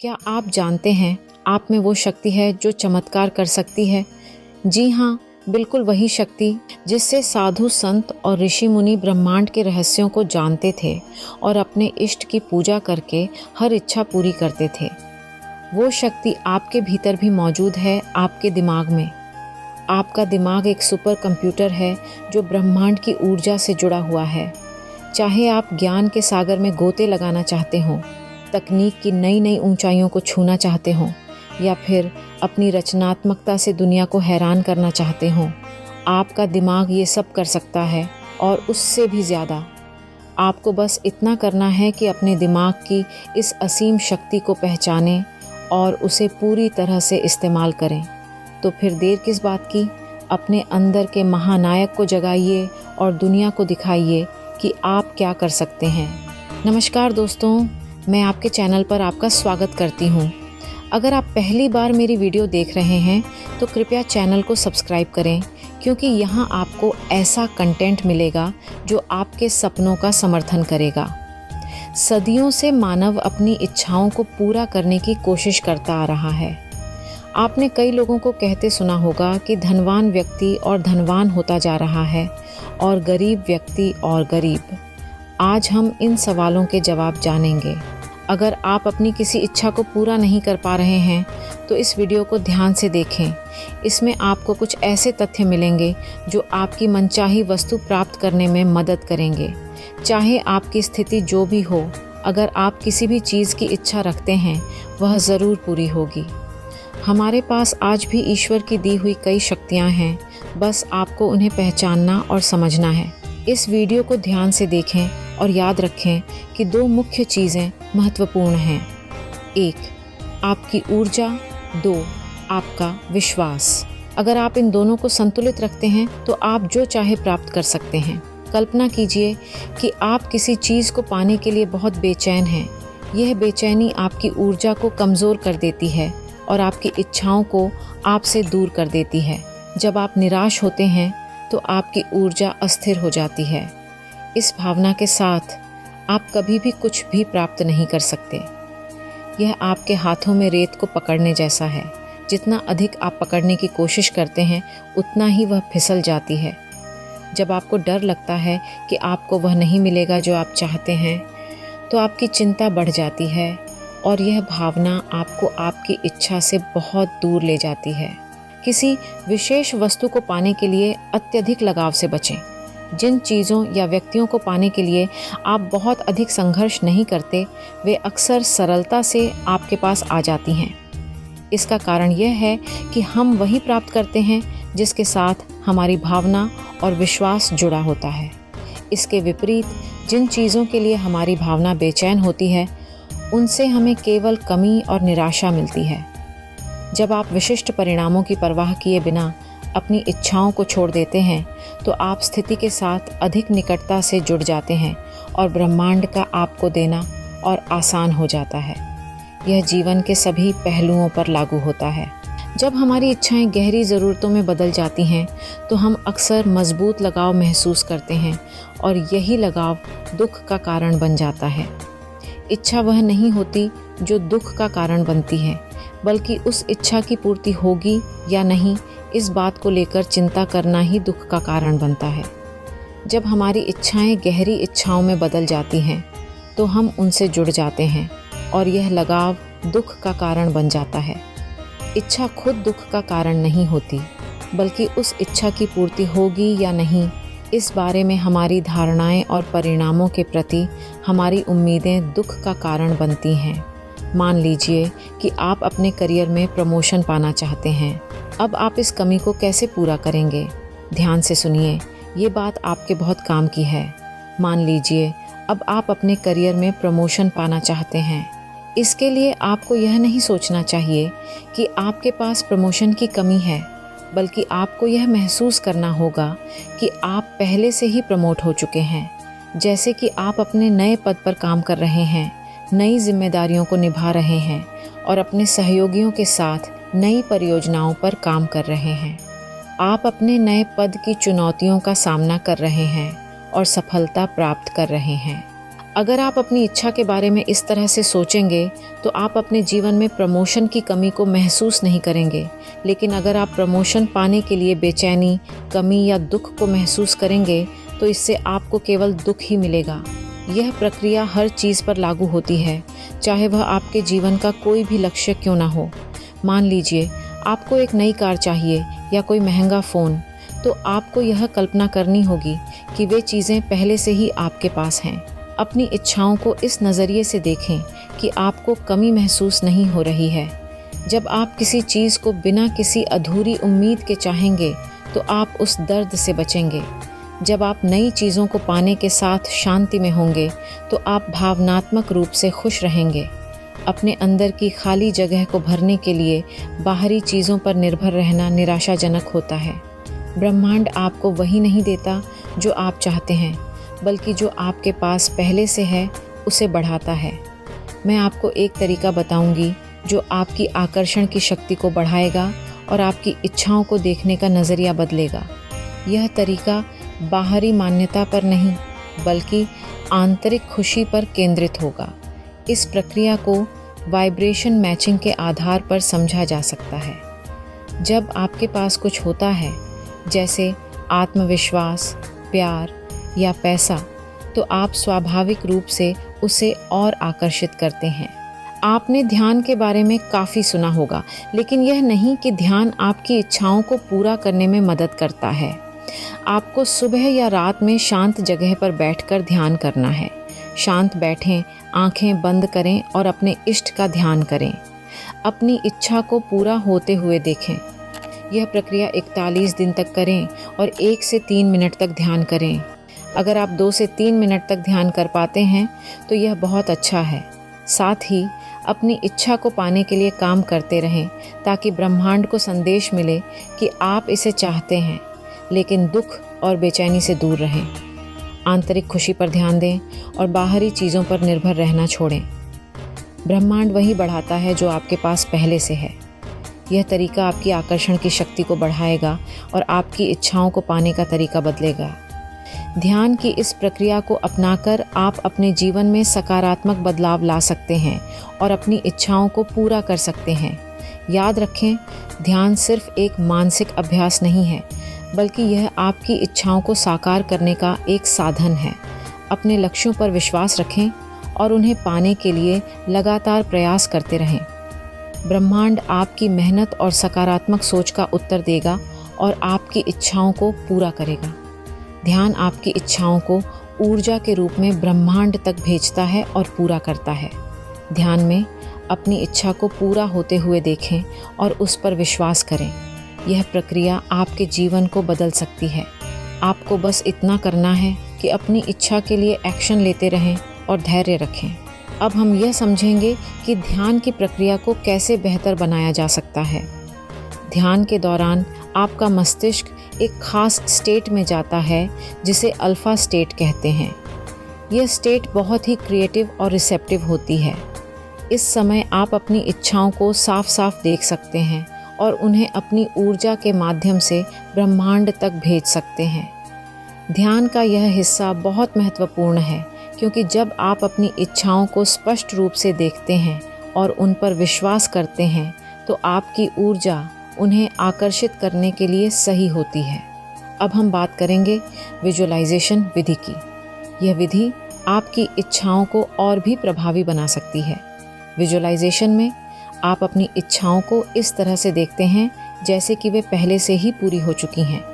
क्या आप जानते हैं आप में वो शक्ति है जो चमत्कार कर सकती है? जी हाँ, बिल्कुल वही शक्ति जिससे साधु संत और ऋषि मुनि ब्रह्मांड के रहस्यों को जानते थे और अपने इष्ट की पूजा करके हर इच्छा पूरी करते थे। वो शक्ति आपके भीतर भी मौजूद है, आपके दिमाग में। आपका दिमाग एक सुपर कंप्यूटर है जो ब्रह्मांड की ऊर्जा से जुड़ा हुआ है। चाहे आप ज्ञान के सागर में गोते लगाना चाहते हों, तकनीक की नई नई ऊंचाइयों को छूना चाहते हों, या फिर अपनी रचनात्मकता से दुनिया को हैरान करना चाहते हों, आपका दिमाग ये सब कर सकता है और उससे भी ज़्यादा। आपको बस इतना करना है कि अपने दिमाग की इस असीम शक्ति को पहचानें और उसे पूरी तरह से इस्तेमाल करें। तो फिर देर किस बात की? अपने अंदर के महानायक को जगाइए और दुनिया को दिखाइए कि आप क्या कर सकते हैं। नमस्कार दोस्तों, मैं आपके चैनल पर आपका स्वागत करती हूँ। अगर आप पहली बार मेरी वीडियो देख रहे हैं तो कृपया चैनल को सब्सक्राइब करें, क्योंकि यहाँ आपको ऐसा कंटेंट मिलेगा जो आपके सपनों का समर्थन करेगा। सदियों से मानव अपनी इच्छाओं को पूरा करने की कोशिश करता आ रहा है। आपने कई लोगों को कहते सुना होगा कि धनवान व्यक्ति और धनवान होता जा रहा है और गरीब व्यक्ति और गरीब। आज हम इन सवालों के जवाब जानेंगे। अगर आप अपनी किसी इच्छा को पूरा नहीं कर पा रहे हैं तो इस वीडियो को ध्यान से देखें। इसमें आपको कुछ ऐसे तथ्य मिलेंगे जो आपकी मनचाही वस्तु प्राप्त करने में मदद करेंगे। चाहे आपकी स्थिति जो भी हो, अगर आप किसी भी चीज़ की इच्छा रखते हैं वह ज़रूर पूरी होगी। हमारे पास आज भी ईश्वर की दी हुई कई शक्तियाँ हैं, बस आपको उन्हें पहचानना और समझना है। इस वीडियो को ध्यान से देखें और याद रखें कि दो मुख्य चीज़ें महत्वपूर्ण हैं। 1. आपकी ऊर्जा, 2. आपका विश्वास। अगर आप इन दोनों को संतुलित रखते हैं तो आप जो चाहे प्राप्त कर सकते हैं। कल्पना कीजिए कि आप किसी चीज़ को पाने के लिए बहुत बेचैन हैं। यह बेचैनी आपकी ऊर्जा को कमज़ोर कर देती है और आपकी इच्छाओं को आपसे दूर कर देती है। जब आप निराश होते हैं तो आपकी ऊर्जा अस्थिर हो जाती है। इस भावना के साथ आप कभी भी कुछ भी प्राप्त नहीं कर सकते। यह आपके हाथों में रेत को पकड़ने जैसा है। जितना अधिक आप पकड़ने की कोशिश करते हैं उतना ही वह फिसल जाती है। जब आपको डर लगता है कि आपको वह नहीं मिलेगा जो आप चाहते हैं, तो आपकी चिंता बढ़ जाती है और यह भावना आपको आपकी इच्छा से बहुत दूर ले जाती है। किसी विशेष वस्तु को पाने के लिए अत्यधिक लगाव से बचें। जिन चीज़ों या व्यक्तियों को पाने के लिए आप बहुत अधिक संघर्ष नहीं करते, वे अक्सर सरलता से आपके पास आ जाती हैं। इसका कारण यह है कि हम वही प्राप्त करते हैं जिसके साथ हमारी भावना और विश्वास जुड़ा होता है। इसके विपरीत जिन चीज़ों के लिए हमारी भावना बेचैन होती है, उनसे हमें केवल कमी और निराशा मिलती है। जब आप विशिष्ट परिणामों की परवाह किए बिना अपनी इच्छाओं को छोड़ देते हैं तो आप स्थिति के साथ अधिक निकटता से जुड़ जाते हैं और ब्रह्मांड का आपको देना और आसान हो जाता है। यह जीवन के सभी पहलुओं पर लागू होता है। जब हमारी इच्छाएं गहरी ज़रूरतों में बदल जाती हैं तो हम अक्सर मजबूत लगाव महसूस करते हैं और यही लगाव दुख का कारण बन जाता है। इच्छा वह नहीं होती जो दुख का कारण बनती है, बल्कि उस इच्छा की पूर्ति होगी या नहीं, इस बात को लेकर चिंता करना ही दुख का कारण बनता है। जब हमारी इच्छाएं गहरी इच्छाओं में बदल जाती हैं तो हम उनसे जुड़ जाते हैं और यह लगाव दुख का कारण बन जाता है। इच्छा खुद दुख का कारण नहीं होती, बल्कि उस इच्छा की पूर्ति होगी या नहीं, इस बारे में हमारी धारणाएं और परिणामों के प्रति हमारी उम्मीदें दुख का कारण बनती हैं। मान लीजिए कि आप अपने करियर में प्रमोशन पाना चाहते हैं। अब आप इस कमी को कैसे पूरा करेंगे? ध्यान से सुनिए, ये बात आपके बहुत काम की है। मान लीजिए अब आप अपने करियर में प्रमोशन पाना चाहते हैं। इसके लिए आपको यह नहीं सोचना चाहिए कि आपके पास प्रमोशन की कमी है, बल्कि आपको यह महसूस करना होगा कि आप पहले से ही प्रमोट हो चुके हैं। जैसे कि आप अपने नए पद पर काम कर रहे हैं, नई जिम्मेदारियों को निभा रहे हैं और अपने सहयोगियों के साथ नई परियोजनाओं पर काम कर रहे हैं। आप अपने नए पद की चुनौतियों का सामना कर रहे हैं और सफलता प्राप्त कर रहे हैं। अगर आप अपनी इच्छा के बारे में इस तरह से सोचेंगे तो आप अपने जीवन में प्रमोशन की कमी को महसूस नहीं करेंगे, लेकिन अगर आप प्रमोशन पाने के लिए बेचैनी, कमी या दुख को महसूस करेंगे तो इससे आपको केवल दुख ही मिलेगा। यह प्रक्रिया हर चीज़ पर लागू होती है, चाहे वह आपके जीवन का कोई भी लक्ष्य क्यों ना हो। मान लीजिए आपको एक नई कार चाहिए या कोई महंगा फ़ोन, तो आपको यह कल्पना करनी होगी कि वे चीज़ें पहले से ही आपके पास हैं। अपनी इच्छाओं को इस नज़रिए से देखें कि आपको कमी महसूस नहीं हो रही है। जब आप किसी चीज़ को बिना किसी अधूरी उम्मीद के चाहेंगे तो आप उस दर्द से बचेंगे। जब आप नई चीज़ों को पाने के साथ शांति में होंगे तो आप भावनात्मक रूप से खुश रहेंगे। अपने अंदर की खाली जगह को भरने के लिए बाहरी चीज़ों पर निर्भर रहना निराशाजनक होता है। ब्रह्मांड आपको वही नहीं देता जो आप चाहते हैं, बल्कि जो आपके पास पहले से है उसे बढ़ाता है। मैं आपको एक तरीका बताऊंगी जो आपकी आकर्षण की शक्ति को बढ़ाएगा और आपकी इच्छाओं को देखने का नज़रिया बदलेगा। यह तरीका बाहरी मान्यता पर नहीं, बल्कि आंतरिक खुशी पर केंद्रित होगा। इस प्रक्रिया को वाइब्रेशन मैचिंग के आधार पर समझा जा सकता है। जब आपके पास कुछ होता है, जैसे आत्मविश्वास, प्यार या पैसा, तो आप स्वाभाविक रूप से उसे और आकर्षित करते हैं। आपने ध्यान के बारे में काफ़ी सुना होगा, लेकिन यह नहीं कि ध्यान आपकी इच्छाओं को पूरा करने में मदद करता है। आपको सुबह या रात में शांत जगह पर बैठकर ध्यान करना है। शांत बैठें, आंखें बंद करें और अपने इष्ट का ध्यान करें। अपनी इच्छा को पूरा होते हुए देखें। यह प्रक्रिया 41 दिन तक करें और 1 से 3 मिनट तक ध्यान करें। अगर आप 2 से 3 मिनट तक ध्यान कर पाते हैं तो यह बहुत अच्छा है। साथ ही अपनी इच्छा को पाने के लिए काम करते रहें, ताकि ब्रह्मांड को संदेश मिले कि आप इसे चाहते हैं, लेकिन दुख और बेचैनी से दूर रहें। आंतरिक खुशी पर ध्यान दें और बाहरी चीज़ों पर निर्भर रहना छोड़ें। ब्रह्मांड वही बढ़ाता है जो आपके पास पहले से है। यह तरीका आपकी आकर्षण की शक्ति को बढ़ाएगा और आपकी इच्छाओं को पाने का तरीका बदलेगा। ध्यान की इस प्रक्रिया को अपनाकर आप अपने जीवन में सकारात्मक बदलाव ला सकते हैं और अपनी इच्छाओं को पूरा कर सकते हैं। याद रखें, ध्यान सिर्फ एक मानसिक अभ्यास नहीं है, बल्कि यह आपकी इच्छाओं को साकार करने का एक साधन है। अपने लक्ष्यों पर विश्वास रखें और उन्हें पाने के लिए लगातार प्रयास करते रहें। ब्रह्मांड आपकी मेहनत और सकारात्मक सोच का उत्तर देगा और आपकी इच्छाओं को पूरा करेगा। ध्यान आपकी इच्छाओं को ऊर्जा के रूप में ब्रह्मांड तक भेजता है और पूरा करता है। ध्यान में अपनी इच्छा को पूरा होते हुए देखें और उस पर विश्वास करें। यह प्रक्रिया आपके जीवन को बदल सकती है। आपको बस इतना करना है कि अपनी इच्छा के लिए एक्शन लेते रहें और धैर्य रखें। अब हम यह समझेंगे कि ध्यान की प्रक्रिया को कैसे बेहतर बनाया जा सकता है। ध्यान के दौरान आपका मस्तिष्क एक खास स्टेट में जाता है जिसे अल्फा स्टेट कहते हैं। यह स्टेट बहुत ही क्रिएटिव और रिसेप्टिव होती है। इस समय आप अपनी इच्छाओं को साफ साफ देख सकते हैं और उन्हें अपनी ऊर्जा के माध्यम से ब्रह्मांड तक भेज सकते हैं। ध्यान का यह हिस्सा बहुत महत्वपूर्ण है, क्योंकि जब आप अपनी इच्छाओं को स्पष्ट रूप से देखते हैं और उन पर विश्वास करते हैं तो आपकी ऊर्जा उन्हें आकर्षित करने के लिए सही होती है। अब हम बात करेंगे विजुअलाइजेशन विधि की। यह विधि आपकी इच्छाओं को और भी प्रभावी बना सकती है। विजुअलाइजेशन में आप अपनी इच्छाओं को इस तरह से देखते हैं जैसे कि वे पहले से ही पूरी हो चुकी हैं।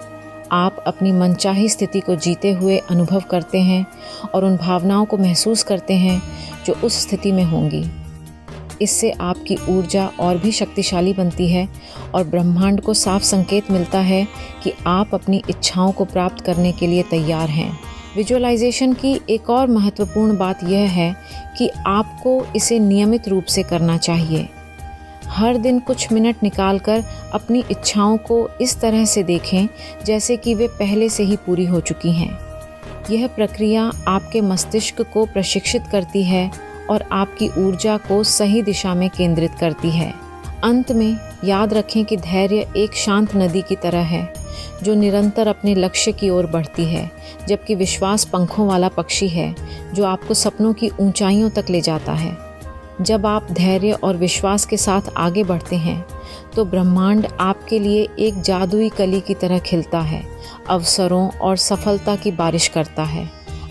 आप अपनी मनचाही स्थिति को जीते हुए अनुभव करते हैं और उन भावनाओं को महसूस करते हैं जो उस स्थिति में होंगी। इससे आपकी ऊर्जा और भी शक्तिशाली बनती है और ब्रह्मांड को साफ संकेत मिलता है कि आप अपनी इच्छाओं को प्राप्त करने के लिए तैयार हैं। विजुअलाइजेशन की एक और महत्वपूर्ण बात यह है कि आपको इसे नियमित रूप से करना चाहिए। हर दिन कुछ मिनट निकालकर अपनी इच्छाओं को इस तरह से देखें जैसे कि वे पहले से ही पूरी हो चुकी हैं। यह प्रक्रिया आपके मस्तिष्क को प्रशिक्षित करती है और आपकी ऊर्जा को सही दिशा में केंद्रित करती है। अंत में याद रखें कि धैर्य एक शांत नदी की तरह है जो निरंतर अपने लक्ष्य की ओर बढ़ती है, जबकि विश्वास पंखों वाला पक्षी है जो आपको सपनों की ऊंचाइयों तक ले जाता है। जब आप धैर्य और विश्वास के साथ आगे बढ़ते हैं तो ब्रह्मांड आपके लिए एक जादुई कली की तरह खिलता है, अवसरों और सफलता की बारिश करता है।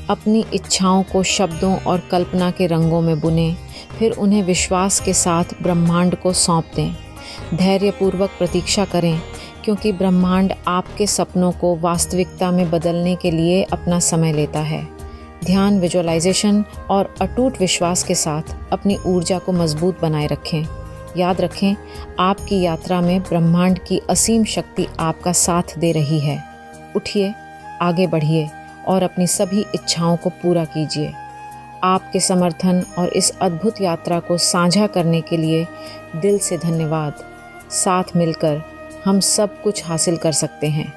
अपनी इच्छाओं को शब्दों और कल्पना के रंगों में बुनें, फिर उन्हें विश्वास के साथ ब्रह्मांड को सौंप दें। धैर्यपूर्वक प्रतीक्षा करें, क्योंकि ब्रह्मांड आपके सपनों को वास्तविकता में बदलने के लिए अपना समय लेता है। ध्यान, विजुअलाइजेशन और अटूट विश्वास के साथ अपनी ऊर्जा को मजबूत बनाए रखें। याद रखें, आपकी यात्रा में ब्रह्मांड की असीम शक्ति आपका साथ दे रही है। उठिए, आगे बढ़िए और अपनी सभी इच्छाओं को पूरा कीजिए। आपके समर्थन और इस अद्भुत यात्रा को साझा करने के लिए दिल से धन्यवाद। साथ मिलकर हम सब कुछ हासिल कर सकते हैं।